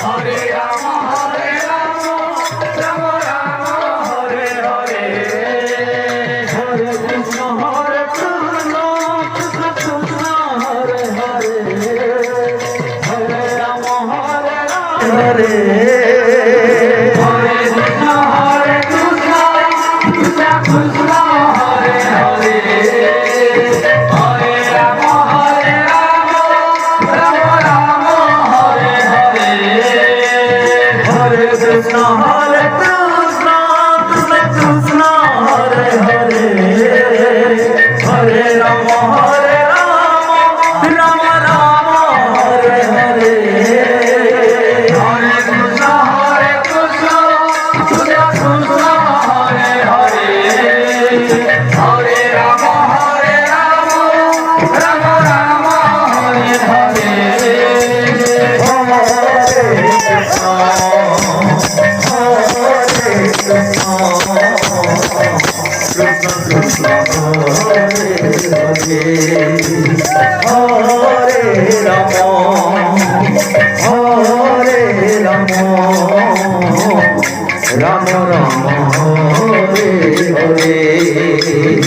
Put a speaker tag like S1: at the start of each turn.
S1: Hare Rama, Rama Rama, Hare Hare, Hare Krishna, Hare Krishna, Krishna Krishna, Hare Hare, Hare Rama, Hare Krishna, Hare Krishna, Krishna Krishna, Hare Hare, Hare Rama, Rama Rama, Hare Hare, Hare Krishna, Hare Krishna, Krishna Krishna, Hare Hare, Hare Rama, Rama Rama, Hare Hare, Hare Krishna, Krishna Krishna, Hare Hare, Hare Rama, Rama Rama, Hare Hare, Rama Rama, Hare Hare.